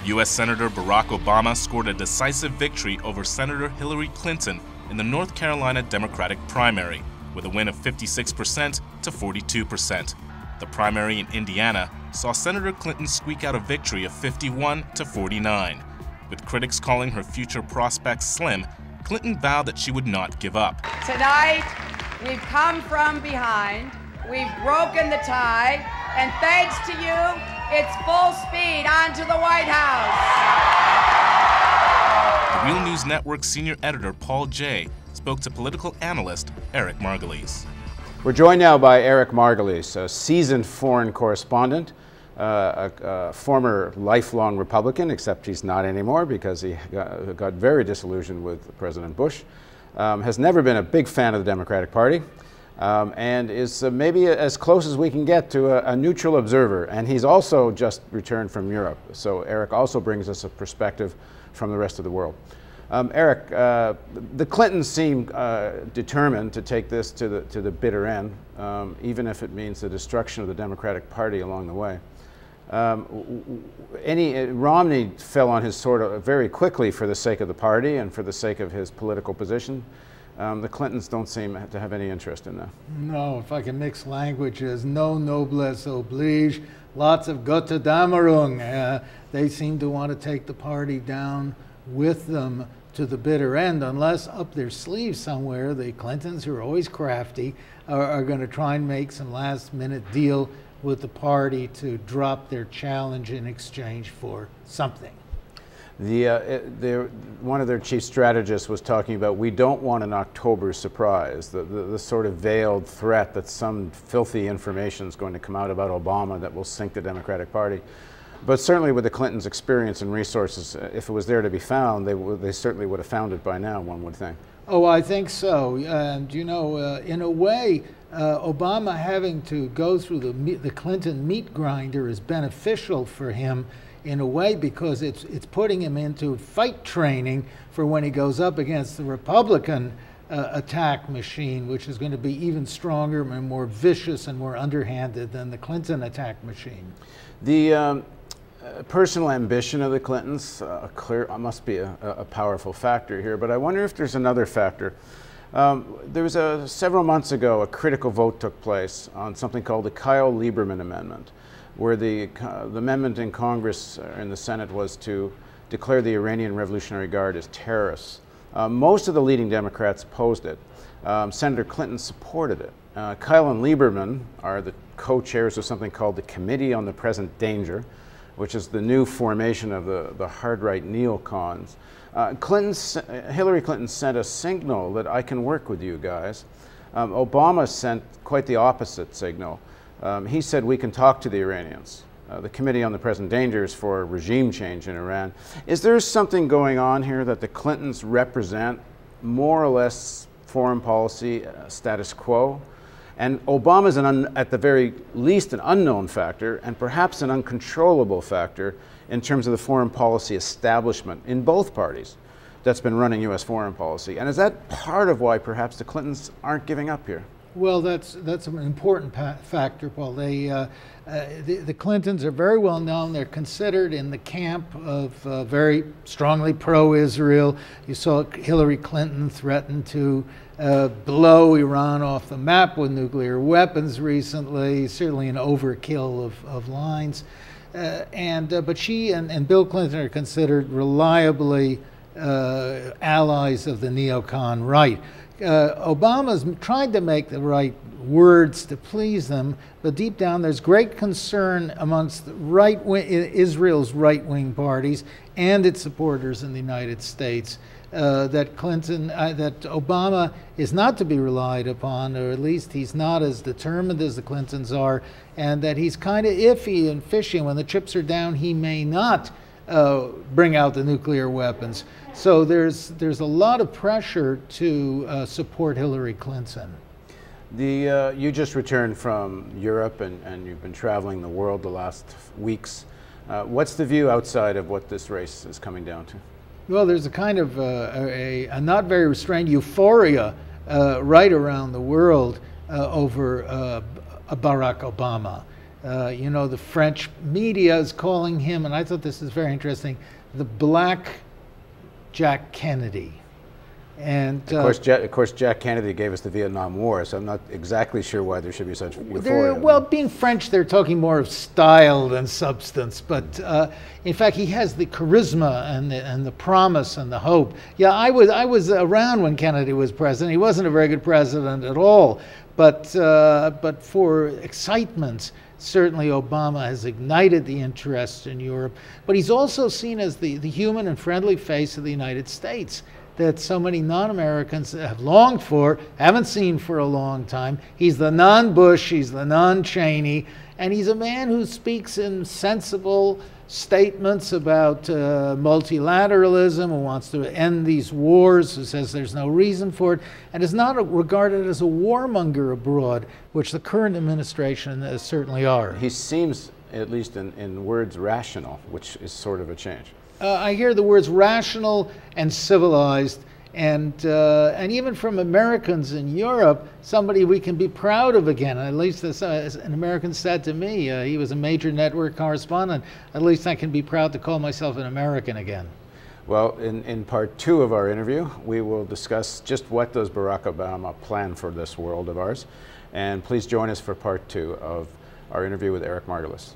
U.S. Senator Barack Obama scored a decisive victory over Senator Hillary Clinton in the North Carolina Democratic primary, with a win of 56% to 42%. The primary in Indiana saw Senator Clinton squeak out a victory of 51 to 49. With critics calling her future prospects slim, Clinton vowed that she would not give up. Tonight, we've come from behind, we've broken the tie, and thanks to you, it's full speed on to the White House. The Real News Network senior editor Paul Jay spoke to political analyst Eric Margolis. We're joined now by Eric Margolis, a seasoned foreign correspondent, a former lifelong Republican, except he's not anymore because he got very disillusioned with President Bush, has never been a big fan of the Democratic Party, and is maybe as close as we can get to a neutral observer. And he's also just returned from Europe, so Eric also brings us a perspective from the rest of the world. Eric, the Clintons seem determined to take this to the bitter end, even if it means the destruction of the Democratic Party along the way. Romney fell on his sword very quickly for the sake of the party and for the sake of his political position. The Clintons don't seem to have any interest in that. No, if I can mix languages, no noblesse oblige, lots of Gotterdammerung. They seem to want to take the party down with them to the bitter end, unless up their sleeves somewhere the Clintons, who are always crafty, are going to try and make some last-minute deal with the party to drop their challenge in exchange for something. One of their chief strategists was talking about, we don't want an October surprise, the sort of veiled threat that some filthy information is going to come out about Obama that will sink the Democratic Party. But certainly with the Clintons' experience and resources, if it was there to be found, they certainly would have found it by now, one would think. Oh, I think so. And you know, in a way, Obama having to go through the Clinton meat grinder is beneficial for him in a way, because it's putting him into fight training for when he goes up against the Republican attack machine, which is going to be even stronger and more vicious and more underhanded than the Clinton attack machine. The personal ambition of the Clintons must be a powerful factor here, but I wonder if there's another factor. There was several months ago, a critical vote took place on something called the Kyle Lieberman Amendment, where the amendment in Congress, in the Senate, was to declare the Iranian Revolutionary Guard as terrorists. Most of the leading Democrats opposed it. Senator Clinton supported it. Kyle and Lieberman are the co-chairs of something called the Committee on the Present Danger, which is the new formation of the hard-right neocons. Hillary Clinton sent a signal that I can work with you guys. Obama sent quite the opposite signal. He said we can talk to the Iranians. The Committee on the Present Danger is for regime change in Iran. Is there something going on here that the Clintons represent more or less foreign policy status quo? And Obama's at the very least an unknown factor, and perhaps an uncontrollable factor in terms of the foreign policy establishment in both parties that's been running U.S. foreign policy. And is that part of why perhaps the Clintons aren't giving up here? Well, that's an important factor, Paul. The Clintons are very well known. They're considered in the camp of very strongly pro-Israel. You saw Hillary Clinton threaten to blow Iran off the map with nuclear weapons recently, certainly an overkill of lines. But she and Bill Clinton are considered reliably allies of the neocon right. Obama's tried to make the right words to please them, but deep down there's great concern amongst Israel's right-wing parties and its supporters in the United States that Obama is not to be relied upon, or at least he's not as determined as the Clintons are, and that he's kind of iffy and fishy. When the chips are down, he may not bring out the nuclear weapons. So there's a lot of pressure to support Hillary Clinton. You just returned from Europe and you've been traveling the world the last weeks. What's the view outside of what this race is coming down to? Well, there's a kind of a not very restrained euphoria right around the world over Barack Obama. You know, the French media is calling him, and I thought this is very interesting, the Black Jack Kennedy. And of course, Jack Kennedy gave us the Vietnam War, so I'm not exactly sure why there should be such euphoria. Well, being French, they're talking more of style than substance. But in fact, he has the charisma and the promise and the hope. Yeah, I was around when Kennedy was president. He wasn't a very good president at all, but for excitement, certainly Obama has ignited the interest in Europe. But he's also seen as the human and friendly face of the United States that so many non-Americans have longed for, haven't seen for a long time. He's the non-Bush, he's the non-Cheney, and he's a man who speaks in sensible statements about multilateralism, who wants to end these wars, who says there's no reason for it, and is not regarded as a warmonger abroad, which the current administration certainly are. He seems, at least in words, rational, which is sort of a change. I hear the words rational and civilized, and even from Americans in Europe, somebody we can be proud of again. At least as an American said to me, he was a major network correspondent, at least I can be proud to call myself an American again. Well, in part 2 of our interview, we will discuss just what does Barack Obama plan for this world of ours. And please join us for part 2 of our interview with Eric Margolis.